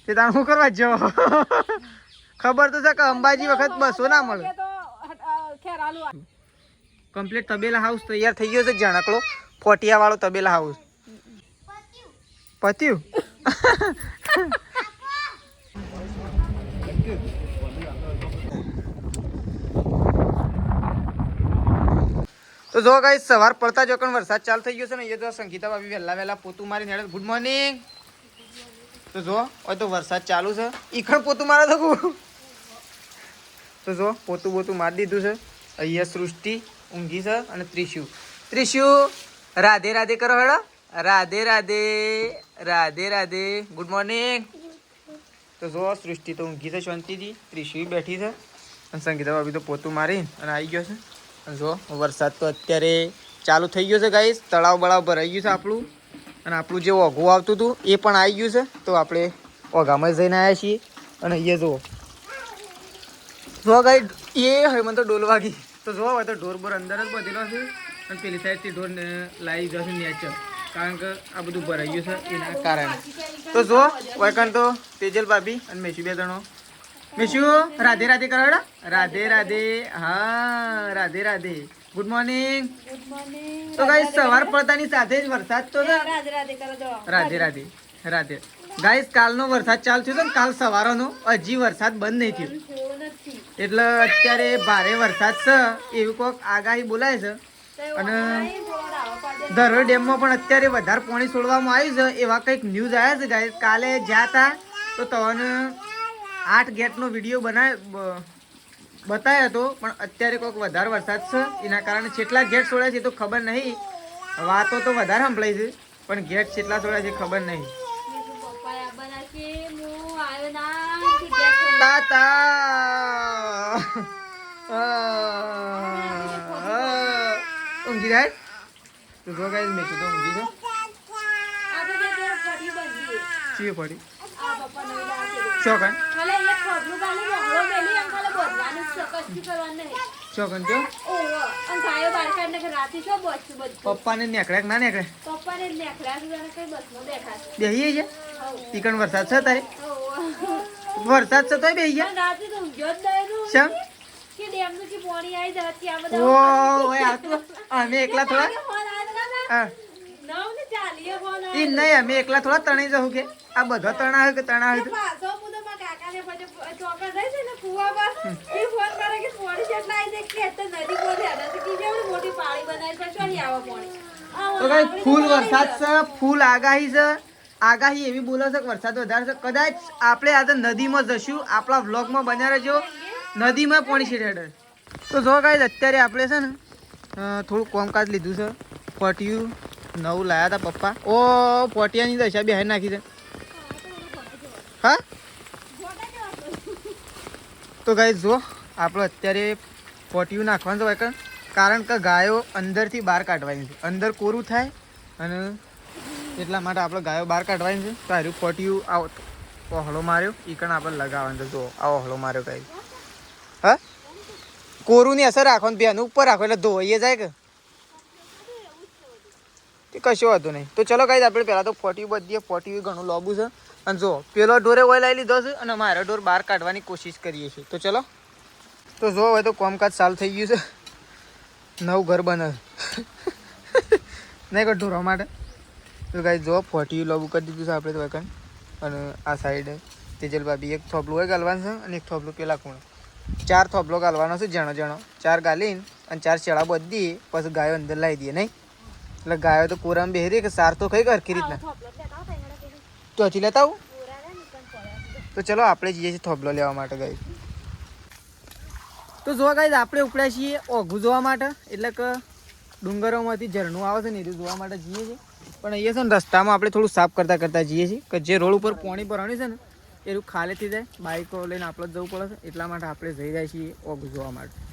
તે તાણ શું કરવા જ જવો ખબર તો છે કે અંબાજી વખત બસો ના મળે કમ્પ્લીટ તબેલા હાઉસ તૈયાર થઈ ગયો છે જણકલો ફોટિયા વાળો તબેલા હાઉસ પત્યું તો જો ગાઈસ સવાર પડતા જ વરસાદ ચાલુ થઈ ગયો છે ને એ તો સંગીતા ભાભી વહેલા પોતું મારી હેડે ગુડ મોર્નિંગ તો જો હવે તો વરસાદ ચાલુ છે ઈખણ પોતું મારે તો જો પોતું મારી દીધું છે અહીંયા સૃષ્ટિ ઊંઘી છે અને ત્રિશુ રાધે રાધે કરો હેડો રાધે રાધે રાધે રાધે ગુડ મોર્નિંગ તો જો સૃષ્ટિ તો ઊંઘી છે શાંતિથી ત્રિશુ બેઠી છે અને સંગીતા ભાભી તો પોતું મારી અને આવી ગયો છે અને જો વરસાદ તો અત્યારે ચાલુ થઈ ગયો છે ગાઈસ તળાવ બળાવ ભરાઈ ગયું છે આપણું અને આપણું જે ઓઘું આવતું હતું એ પણ આવી ગયું છે તો આપણે ઓઘામાં જઈને આવ્યા છીએ અને અહીંયા જુઓ જો ગાઈ એ હોય મને તો ડોલ વાગી તો જો હવે તો ઢોર બોર અંદર જ બધેલો છે અને પેલી સાઈડથી ઢોર લાવી જશે નેચર કારણ કે આ બધું ભરાઈ ગયું છે એના કારણે તો જો વૈકન તો તેજલ ભાભી અને મેશુ બે જણો મેશુ રાધે રાધે કરો રાધે રાધે હા રાધે રાધે ગુડ મોર્નિંગ તો ગાઈસ સવાર પડતાની સાથે જ વરસાદ તો રાધે રાધે રાધે ગાઈસ કાલનો વરસાદ ચાલુ થયો ને કાલ સવારનો હજી વરસાદ બંધ નહીં થયો એટલે અત્યારે ભારે વરસાદ છે એવું કોઈક આગાહી બોલાય છે અને ધરોઈ ડેમમાં પણ અત્યારે વધારે પાણી છોડવામાં આવ્યું છે એવા કંઈક ન્યૂઝ આવ્યા છે ગાઈસ કાલે જ્યાં હતા તો તમને 8 ગેટનો વિડીયો બતાવ્યો હતો પણ અત્યારે કોઈક વધારે વરસાદ છે એના કારણે કેટલા ગેટ છોડ્યા છે તો ખબર નહીં વાતો તો વધારે સંભળાય છે પણ ગેટ કેટલા છોડ્યા છે ખબર નહીં ઊંઘી જાય તો જો ગાઈસ મેં કીધું ઊંઘી છે ચીએ પડી ચોકન ચોકન જો પપ્પાને નેકળે ના નેકળે બેહીએ છે તીકણ વરસાદ છે તારે વરસાદ છે તોય બેહી ગયા શેમ અમે એકલા થોડા નહીં અમે એકલા થોડા તણાઈ જવું કે આ બધા તણા કે તણા ફૂલ વરસાદ છે ફૂલ આગાહી છે આગાહી એવી બોલે છે કે વરસાદ વધારે છે કદાચ આપણે આજે નદીમાં જશું આપણા વ્લોગમાં બન્યા રહેજો નદીમાં પાણી છેડે તો જો ગાઈસ અત્યારે આપણે છે ને થોડું કામકાજ લીધું છે પોટિયું નવું લાયા હતા પપ્પા ઓ પોટિયાની દશા બે હાઈ નાખી છે હા તો ગાઈસ જો આપણે અત્યારે પોટિયું નાખવાનું છે કારણ કે ગાયો અંદરથી બહાર કાઢવાની છે અંદર કોરું થાય અને એટલા માટે આપણે ગાયો બહાર કાઢવાની છે તો હારું પોટિયું આવો ઓહળો માર્યો એ કણ આપણે લગાવવાનું છે જો આ ઓહળો માર્યો ગાય હા કોરુંની અસર રાખવાનું બેન ઉપર રાખો એટલે ધોવાઈએ જાય કે કશો વાંધો નહીં તો ચલો ગાઈસ આપણે પહેલાં તો પોટિયું બધીએ પોટિયું ઘણું લોબું છે અને જો પેલો ઢોરે ઓઇલ આવી લીધો છે અને મારો ઢોર બહાર કાઢવાની કોશિશ કરીએ છીએ તો ચલો તો જો હવે તો કામકાજ ચાલુ થઈ ગયું છે નવું ઘર બને નહીં કોઈ ઢોરવા માટે તો ગાઈસ જો પોટિયું લોબું કરી દીધું છે આપણે તો વખત અને આ સાઈડ તેજલ ભાભી એક થોપલું હોય ગાલવાનું છે અને એક થોપલું પેલા ખૂણે 4 થોપલો ગાલવાનો છે જણો 4 ગાલીને અને 4 ચેડા બધી પછી ગાયો અંદર લાવી દઈએ નહીં એટલે ગાયો તો કોરામાં બેહરી કે સાર તો ખાઈ હરખી રીતના ચોથી લેતા આવું તો ચલો આપણે જઈએ છીએ થોપલો લેવા માટે ગાય તો જોવા ગાય આપણે ઉપડ્યા છીએ ઓઘું જોવા માટે એટલે કે ડુંગરોમાંથી ઝરણું આવે છે ને એ જોવા માટે જઈએ છીએ પણ અહીંયા છે ને રસ્તામાં આપણે થોડું સાફ કરતા જઈએ છીએ કે જે રોડ ઉપર પાણી ભરવાનું છે ને એવું ખાલી થઈ જાય બાઈકો લઈને આપણે જવું પડે છે એટલા માટે આપણે જઈ રહ્યા છીએ ઓઘું જોવા માટે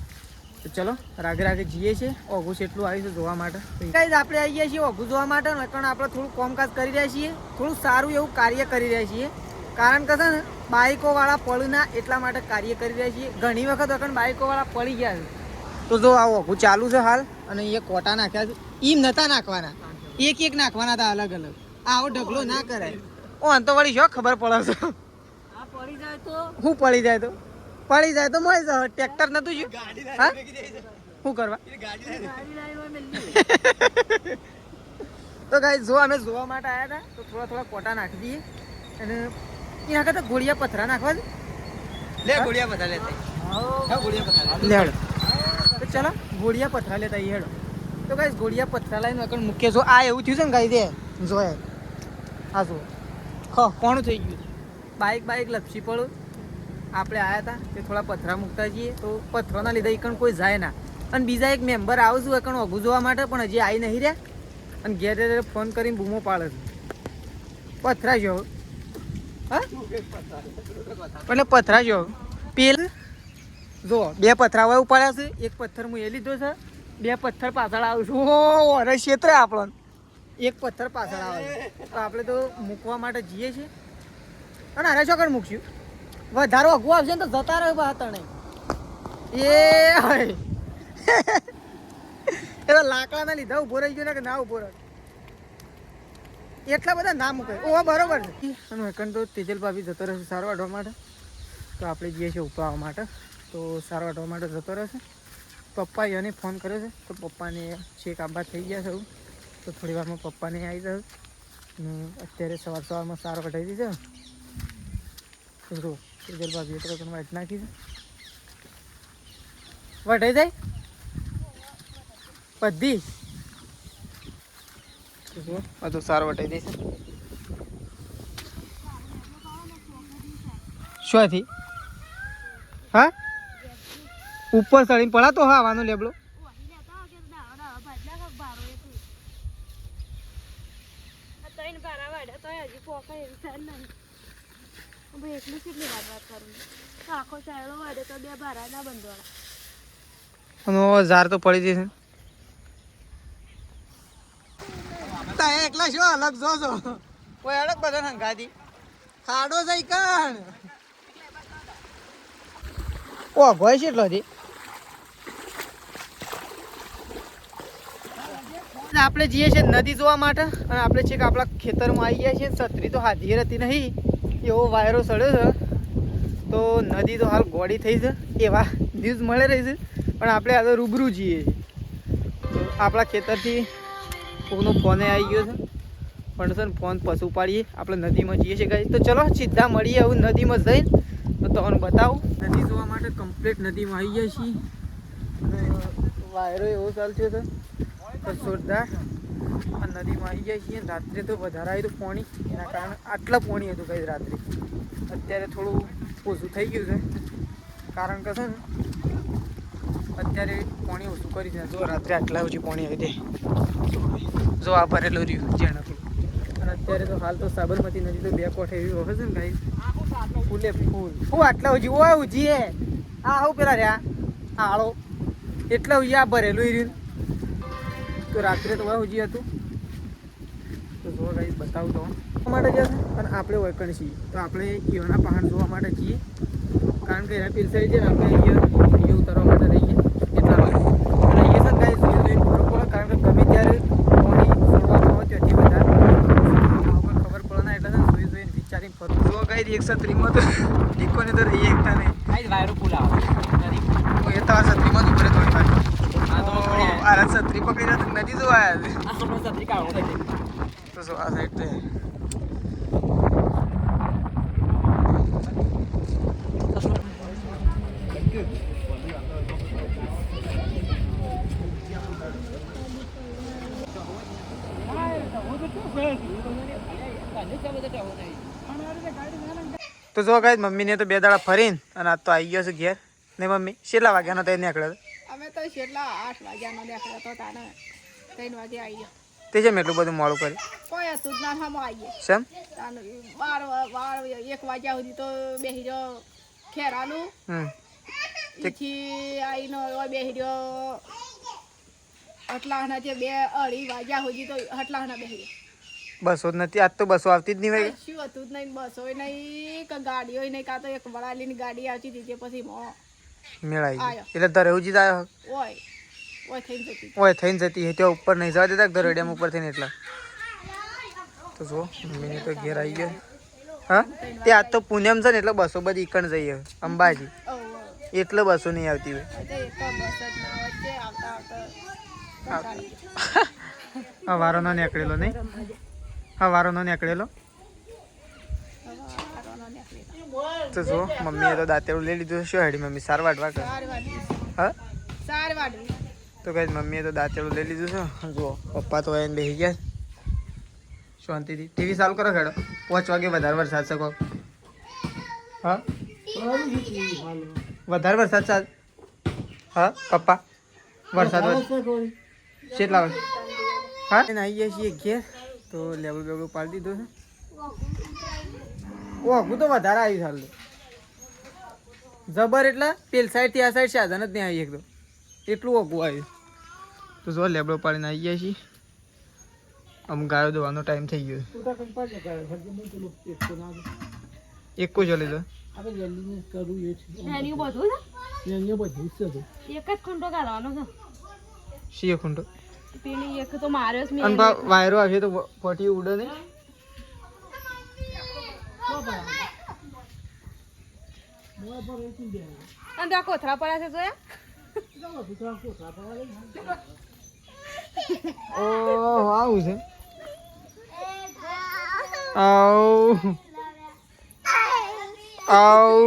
તો ચલો રાગે જઈએ છીએ ઓઘું એટલું આવ્યું છે જોવા માટે ગાઈસ આપણે આવી ગયા છીએ ઓઘું જોવા માટે કારણ આપણે થોડું કામકાજ કરી રહ્યા છીએ થોડું સારું એવું કાર્ય કરી રહ્યા છીએ કારણ કે છે ને બાઈકોવાળા પડીના એટલા માટે કાર્ય કરી રહ્યા છીએ ઘણી વખત વખત બાઈકોવાળા પડી ગયા છે તો જો આ ઓઘું ચાલુ છે હાલ અને અહીંયા કોટા નાખ્યા છે એમ નતા નાખવાના એક નાખવાના હતા અલગ આવો ઢગલો ના કરાય ઓન તો વળી શું ખબર પડે છે આ પડી જાય તો હું પડી જાય તો મોય જાવ ટ્રેક્ટર નતું જો હા શું કરવા ગાડી લાવી હોય મેલી તો ગાઈસ જો અમે જોવા માટે આવ્યા હતા તો થોડા કોટા નાખી દઈએ અને એના કરતા ગોળિયા પથરા નાખવા દે લે ગોળિયા પથરા લેતા હા ગોળિયા પથરા લે હેડો તો ચાલો ગોળિયા પથરા લેતા હેડો તો ગાઈસ ગોળિયા પથરા લઈને આગળ મૂકે જો આ એવું થયું છે ને ગાઈ દે જો આ જો કોણું થઈ ગયું બાઈક લપસી પડું આપણે આવ્યા હતા તે થોડા પથરા મૂકતા જઈએ તો પથરાના લીધે એકણ કોઈ જાય ના અને બીજા એક મેમ્બર આવશું એકણ ઓગું જોવા માટે પણ હજી આવી નહીં રહ્યા અને ઘેરે ફોન કરીને બૂમો પાડે છે પથરા જો હા એટલે પથરા જો પેલ જો 2 પથરા હવે ઉપાડ્યા છે એક પથ્થર હું એ લીધો છે 2 પથ્થર પાછળ આવું છું ઓરે ક્ષેત્ર આપણને એક પથ્થર પાછળ આવે તો આપણે તો મૂકવા માટે જઈએ છીએ અને અરે ચોકડ મૂકશું વધારો અગું આવશે ને તો જતા રહ્યો બહાર તણે એ એવા લાકડાના લીધા ઉભો રહી ગયો ને કે ના ઉભો રહે એટલા બધા ના મૂકે ઓ બરોબર છે અને એકન તો તેજલ ભાભી જતો રહેશે સારો વાટવા માટે તો આપણે જઈએ છીએ ઉપાડવા માટે તો સારો વાટવા માટે જતો રહેશે પપ્પા એને ફોન કર્યો છે તો પપ્પાને છેક આંબા થઈ ગયા છે એવું તો થોડી વારમાં પપ્પાને આવી જશે અત્યારે સવારમાં સારો કઢાવી દીધો જો તેજલ ભાભી તો તમે વાટ નાખી છે વઢાઈ જાય બધી બધું સારું વટાઈ દઈશ શોથી હા ઉપર ચડીને પડાતો હા આવવાનો લેબડો ઝાર તો પડી જશે એકલા શું અલગ જોજો કોઈ અલગ બધા હંગાતી ખાડો જઈ કણ ઓ ગોય છે એટલો આપણે જઈએ છીએ નદી જોવા માટે અને આપણે છેક આપણા ખેતરમાં આવી ગયા છીએ છત્રી તો હાથી હતી નહીં એવો વાયરો સડ્યો છે તો નદી તો હાલ ગોળી થઈ છે એવા ન્યૂઝ મળે રહી છે પણ આપણે આજે રૂબરૂ જઈએ છીએ આપણા ખેતરથી કોકનો ફોને આવી ગયો છે પણ છે ને ફોન પશુ પાડીએ આપણે નદીમાં જઈએ છીએ ગાઈસ તો ચલો સીધા મળીએ આવું નદીમાં જઈને તો તમને બતાવું નદી જોવા માટે કમ્પ્લીટ નદીમાં આવી ગયા છીએ અને વાયરો એવો ચાલતો છે તો જોરદાર આ નદીમાં આવી જાય છીએ રાત્રે તો વધારે આવ્યું હતું પાણી એના કારણે આટલા પાણી હતું ગાઈસ રાત્રે અત્યારે થોડું ઓછું થઈ ગયું છે કારણ કે છે ને અત્યારે પાણી ઓછું કરી દે જો રાત્રે આટલા ઓછી પાણી આવી દે જો આ ભરેલું રહ્યું જેણકલું અને અત્યારે તો હાલ તો સાબરમતી નદી તો 2 કોઠે એવી વખત છે ને ગાઈસ ફૂલે ફૂલ હું આટલા ઓછી ઓય ઉજી હે આ હું પેલા રહ્યા આળો એટલા ઉજી આ ભરેલું રહ્યું તો રાત્રે તો ઉજી હતું તો જો ગાઈસ બતાવું તો માટે જશે અને આપણે વૈકણ છીએ તો આપણે ઈયોના પહાડ જોવા માટે છીએ કારણ કે એના પીરસાઈ છે ને આપણે ઈયો ઉતારવા માટે રહીએ એટલા માટે અને અહીંયા છે ગાઈસ જોઈને બરોબર કારણ કે ગમે ત્યારે પાણી સળવામાં આવે ત્યાંથી વધારે ખબર પડે ના એટલે જોઈને વિચારીને ફરું જો ગાઈસ 130માં તો ટીકોને તો રહીએ એકતા નહીં ગાઈસ વાયરો ફૂલ આવે એ તો આ 130માં જ ઉપર થોડી વાર આ તો આ 130 પકડી તો નદી જો આયા આ આપણો 130 કાળો થઈ તો જો આ સાઈડ તે તો જો ગાઈસ મમ્મીને તો 2 દાડા ફરીને અને આજ તો આવી ગયો છે ઘેર ને મમ્મી કેટલા વાગ્યાનો તઈ નીકળ્યો અમે તો કેટલા 8 વાગ્યાનો નીકળ્યો તો તાને 3 વાગે આવી ગયો તે જેમ એટલું બધું મોડું કર્યું કોઈ હતું જ ના હમ આવી ગયા સેમ તાને 12 1 વાગ્યા સુધી તો બેહી રહ્યો ખેરાનું તેથી આવીને બેહી રહ્યો અટલાના જે 2-2:30 વાગ્યા સુધી તો અટલાના બેહી રહ્યો બસો જ નથી આજ તો બસો આવતી જ નહીં ભાઈ શું હતું જ નહીં બસો નહીં કે ગાડીઓ નહીં કાં તો એક વડાલીની ગાડી આવતી હતી તે પછી મેળાઈ એટલે તારે એવું જ આવ્યો ઓય થઈને જતી હે ત્યાં ઉપર નહીં જવા દેતા દરડિયામ ઉપર થઈને એટલા તો જો મમ્મીને તો ઘેર આવી ગયા હા તે આજ તો પૂનમ છે ને એટલે બસો બધી ઈકણ જઈએ અંબાજી એટલે બસો નહીં આવતી હોય હવારો નો નીકળેલો નહીં હવારો નો નીકળેલો તો જો મમ્મીએ તો દાંતેડું લઈ લીધું શું હેડી મમ્મી સાર વાટવા કર હા તો કઈ મમ્મીએ તો દાંતેડું લઈ લીધું છે જો પપ્પા તો એને બેસી ગયા શાંતિથી ટીવી ચાલુ કરો ખેડો 5 વાગે વધારે વરસાદ છે કોક હા વધારે વરસાદ ચાલ હા પપ્પા વરસાદ કેટલા વાગે હા આવી ગયા છીએ ઘેર તો લેબડું બેબડું પાડી દીધું છે ઓઘું તો વધારે આવ્યું ચાલતું જબર એટલે પેલ સાઈડ થી આ સાઈડ સાધન જ નહીં આવી એકદમ એટલું ઓઘું આવ્યું તો જો લેબડો પાડીને આવી ગયા છીએ અમુક ગાયો દોવાનો ટાઈમ થઈ ગયો એક કો ચલી લો શીએ ખૂંટો અને વાયરો આવશે તો પટી ઉડે ને કોથળા પડ્યા છે જોયા ઓહ આવું છે આવ આવ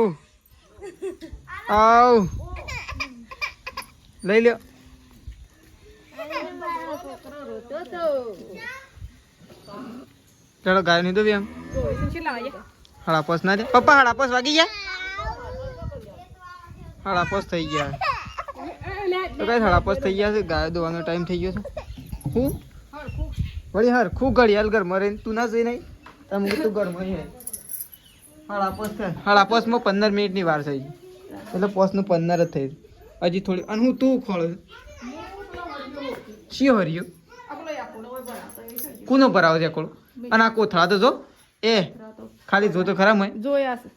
આવ લઈ લ્યો ચાલો ગાય નહીં તો બી આમ હળાપોસ ના દે પપ્પા હળાપોસ વાગી ગયા હળાપોસ થઈ ગયા તો કઈ હળાપોસ થઈ ગયા છે ગાય દોવાનો ટાઈમ થઈ ગયો છે હું વળી હર ખૂબ ઘડિયાળ ઘરમાં રહીને તું ના જોઈ નહીં તમે તું ઘરમાં હળાપોસમાં 15 મિનિટની વાર થઈ ગઈ એટલે પોસનું 15 જ થઈ હજી થોડી અને હું તું ખોળું શી હર્યું કોનો ભરાવો છે કોળો અને આ કોથળા તો જો એ ખાલી જો તો ખરા મેં જોયા છે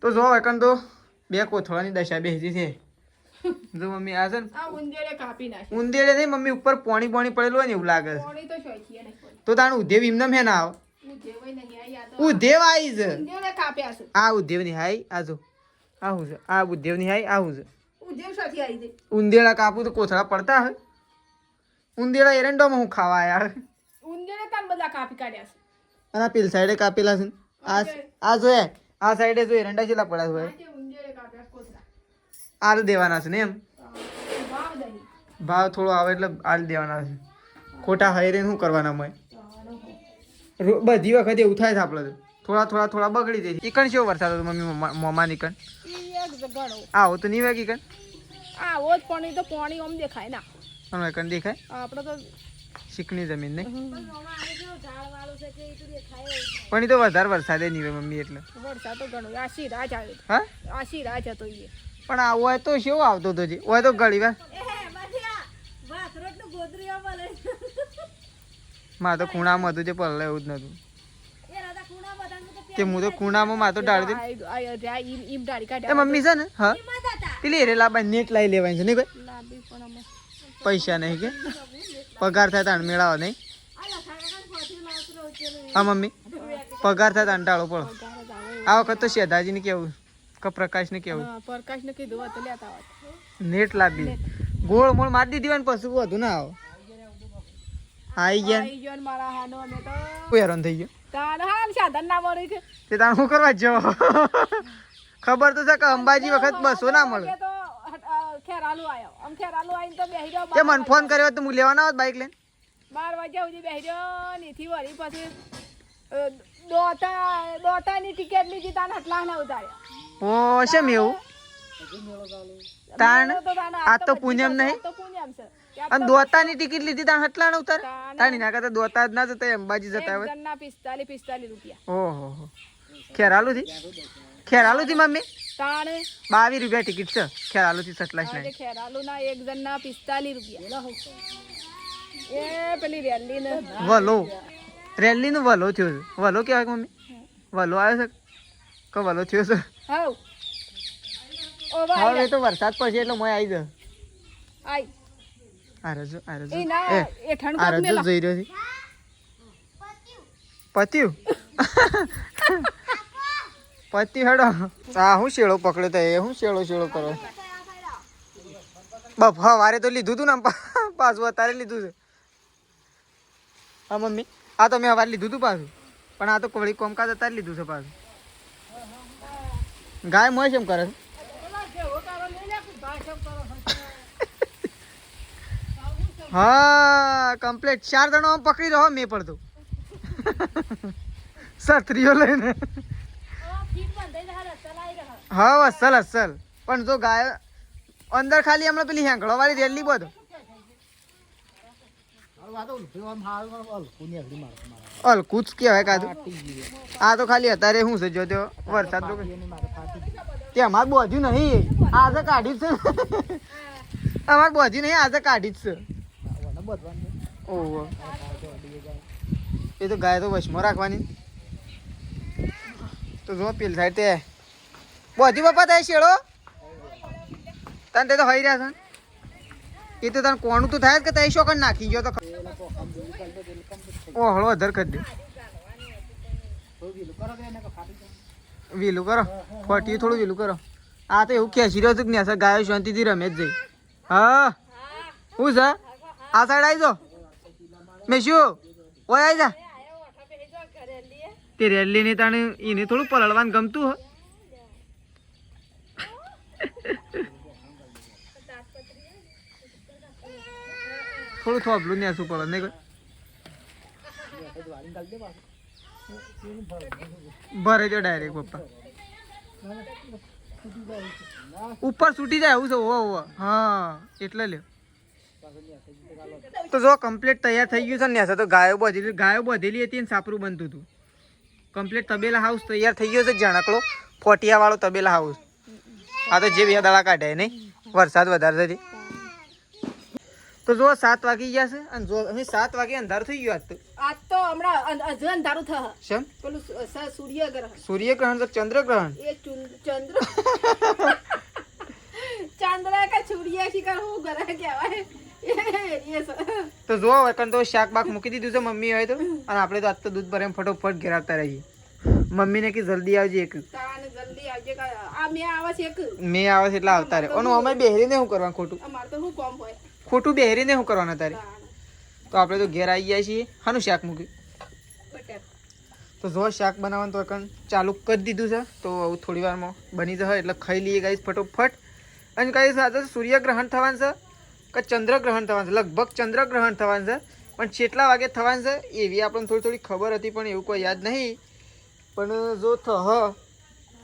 તો જો એકન તો બે કોથળાની દશા બેસી છે જો મમ્મી આ છે ને ઉંદેડે નહીં મમ્મી ઉપર પાણી પડેલું હોય ને એવું લાગે છે તો તાણ ઉધેવ એમને હે ના આવ ઉધેવ આવી છે આ ઉધેવ ની હાઈ આ જો આવું છે આ ઉધેવ ની હાઈ આવું છે ઉંદેડા કાપું તો કોથળા પડતા હોય ઉંદેડા એરંડોમાં હું ખાવા યાર અને આ પેલી સાઈડે કાપેલા છે આ જોયે આ સાઈડે જો એરંડા છેલ્લા પડ્યા હોય આલ દેવાના છે ને એમ ભાવ થોડો આવે એટલે આલ દેવાના છે ખોટા હાઈ શું કરવાના મેં બધી વખત એવું થાય છે આપણે થોડા બગડી જાય ઈકણ કેવો વરસાદ હતો મમ્મી મોમાં નીકણ આવો તો નહીં વાગી કણ આવો જ પાણી તો પાણી આમ દેખાય ના અમે કણ દેખાય આપણે તો ચીકણી જમીન નહીં પણ એ તો વધારે વરસાદે નહીં હોય મમ્મી એટલે વરસાદ તો ઘણો આશી રાજ આવ્યો હા આશી રાજ હતો એ પણ આવો હોય તો કેવો આવતો હતો જી હોય તો ઘડી વાર માં તો ખૂણામાં હતું જે પલ્લે એવું જ નતું તે હું તો ખૂણામાં માં તો ડાળી દે મમ્મી છે ને હા પેલી એરેલા બાઈ નેટ લાવી લેવાની છે નહીં કોઈ પૈસા નહીં કે પગાર થાય તાણ મેળાવો નહીં હા મમ્મી પગાર થાય તાણ ટાળો પડો આ વખત તો શેધાજીને કેવું કે પ્રકાશને કેવું પ્રકાશને કીધું હતું લેતા હોત નેટ લાવી ગોળ મોળ મારી દીધી હોય ને પછી વધુ ના આવો આવી ગયા મારા હાનો અમે તો કોઈ હેરાન થઈ ગયો તાન હાલ સાધન ના મળે છે તે તાણ શું કરવા જો ખબર તો છે કે અંબાજી વખત બસો ના મળે તો ખેરાલુ આયો આમ ખેરાલુ આઈને તો બેહી રહ્યો તે મને ફોન કર્યો તો હું લેવાના હોત બાઈક લઈને 12 વાગ્યા સુધી બેહી રહ્યો નીથી વળી પછી દોતાની ટિકિટ લીધી તાન હટલા ના ઉતાર્યા ઓ શેમ એવું તાણ આ તો પૂનમ નહીં તો પુણ્યમ છે અને દોતાની ટિકિટ લીધી તાણ હટલા ના ઉતાર તાણી ના કરતા દોતા જ ના જતા અંબાજી જતા હોય જણના 45 રૂપિયા ઓહો ખેરાલુ થી મમ્મી તાણે 22 રૂપિયા ટિકિટ છે ખેરાલુ થી સટલાશ આજે ખેરાલુ ના એક જણના 45 રૂપિયા એ પેલી રેલી ને વલો રેલી નું વલો થયો છે વલો કેવાય મમ્મી વલો આવ્યો છે કે વલો થયો છે હાઉ હવે તો વરસાદ પડશે એટલે મોય આવી જાય આઈ આ રજો એ ના એ ઠંડ આ રજો જોઈ રહ્યો છે પત્યું પતિ હેડો આ હું શેળો પકડ્યો તો એ હું શેળો કરો બાપ વારે તો લીધું તું ને પાછું અત્યારે લીધું છે હા મમ્મી આ તો મેં હવારે લીધું તું પાછું પણ આ તો કોળી કોમકાજ અત્યારે લીધું છે પાછું ગાય મોય કેમ કરે હા કમ્પ્લીટ 4 જણો આમ પકડી રહ્યો મેં પડતો સત્રીઓ લઈને હા અસલ પણ જો ગાય અંદર ખાલી હમણાં પેલી હેંગળો વાળી રેલી બધો અલકુચ કહેવાય કાધું આ તો ખાલી અત્યારે શું છે જો તે વરસાદ તે અમારે બોધ્યું નહીં આજે કાઢ્યું છે અમારે બોધ્યું નહીં આજે કાઢી જ છે ઓહો એ તો ગાય તો વશમાં રાખવાની તો જો પેલી સાઈડ તે બોધી બાપા થાય શેડો તને તે તો હઈ રહ્યા છે એ તો તને કોણું તો થાય જ કે તઈ શોકન નાખી ગયો તો ઓહળો અધર કરી દે વીલું કરો ફોટી થોડું વીલું કરો આ તો એવું ખેંચી રહ્યો છું કે ને ગાયો શાંતિથી રમે જ જઈ હા હું છે આ સાઈડ આવી જાઓ મેં શું ઓય આવી જા તે રેલી ની તાણે એને થોડું પલળવાનું ગમતું હો થોડું થોપલું ને શું પડે નહીં ભરે જો ડાયરેક્ટ પપ્પા ઉપર છૂટી જાય એવું છે ઓવા હા એટલે લ્યો તો જો કમ્પ્લીટ તૈયાર થઈ ગયું છે ને તો ગાયો બધેલી હતી ને સાપરું બનતું હતું કમ્પ્લીટ તબેલા હાઉસ તૈયાર થઈ ગયો છે જણકલો ફોટિયા વાળો તબેલા હાઉસ આ તો જે બે દાડા કાઢ્યા નહીં વરસાદ વધારે થતી તો જો 7 વાગી ગયા છે અને જો અમે 7 વાગે અંધારું થઈ ગયું આજ તો હમણાં હજુ અંધારું થશે શેમ પેલું સૂર્યગ્રહણ તો ચંદ્રગ્રહણ એ ચંદ્ર કે સૂર્ય શિકાર હું કરે કહેવાય તો જો એકન તો શાક બાક મૂકી દીધું છે મમ્મી હોય તો અને આપણે તો આજ તો દૂધ ભરે ફટોફટ ઘેર આવતા રહીએ મમ્મીને કે જલ્દી આવજે એક જલ્દી આવજે આ મેં આવે છે એક મેં આવે છે એટલે આવતા રહે અને અમે બેહરીને શું કરવાનું ખોટું અમારે તો શું કોમ હોય ખોટું બેહરીને શું કરવાનું તારે તો આપણે તો ઘેર આવી ગયા છીએ હાનું શાક મૂક્યું તો જો શાક બનાવવાનું તો એકન ચાલુ કરી દીધું છે તો થોડી વારમાં બની જશે એટલે ખાઈ લઈએ ગાઈસ ફટોફટ અને ગાઈસ આજે સૂર્યગ્રહણ થવાનું છે કે ચંદ્રગ્રહણ થવાનું છે લગભગ ચંદ્રગ્રહણ થવાનું છે પણ કેટલા વાગે થવાનું છે એવી આપણને થોડી ખબર હતી પણ એવું કોઈ યાદ નહીં પણ જો થહ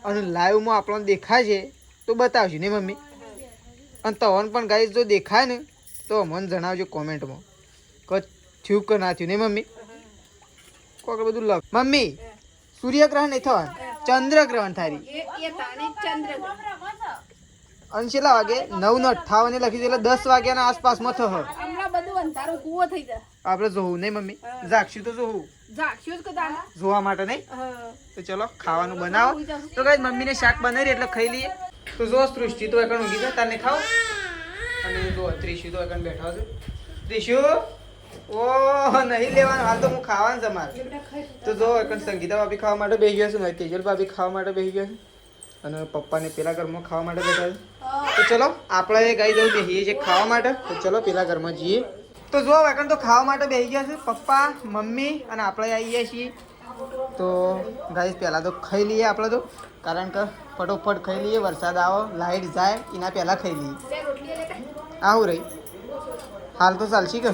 અને લાઈવમાં આપણને દેખાય છે તો બતાવજો ને મમ્મી અને તવન પણ ગાઈસ જો દેખાય ને તો મને જણાવજો કોમેન્ટમાં કે થયું કે ના થયું ને મમ્મી કોઈ બધું લગ મમ્મી સૂર્યગ્રહણ નહીં થવાનું ચંદ્રગ્રહણ થારી અને કેટલા વાગે 9:58 લખી દે એટલે 10 વાગ્યાના આસપાસમાં થશે આપણે જોવું નહીં મમ્મી જાગશું તો જોવું જોવા માટે નહીં તો ચલો ખાવાનું બનાવો તો કઈ મમ્મીને શાક બનાવી એટલે ખાઈ લઈએ તો જો સૃષ્ટિ તો એકણ ઊંઘી જાય તારને ખાવ અને જો ત્રિશુ તો એકણ બેઠા છે ત્રિશુ ઓ નહીં લેવાનું હાલ તો હું ખાવાનું છે મારે તો જો એકણ સંગીતા ભાભી ખાવા માટે બેસી ગયા છે ને તેજલ ભાભી ખાવા માટે બેસી ગયા છે અને પપ્પાને પેલા ઘરમાં ખાવા માટે બેઠા છે તો ચલો આપણે ગાઈ જવું બેસીએ છીએ ખાવા માટે તો ચલો પેલા ઘરમાં જઈએ તો જો એકણ તો ખાવા માટે બેસી ગયા છે પપ્પા મમ્મી અને આપણે આવી ગયા છીએ તો ગાઈસ પહેલાં તો ખાઈ લઈએ આપણે તો કારણ કે ફટોફટ ખાઈ લઈએ વરસાદ આવો લાઇટ જાય એના પહેલાં ખાઈ લઈએ આવું રહી હાલ તો ચાલશે કે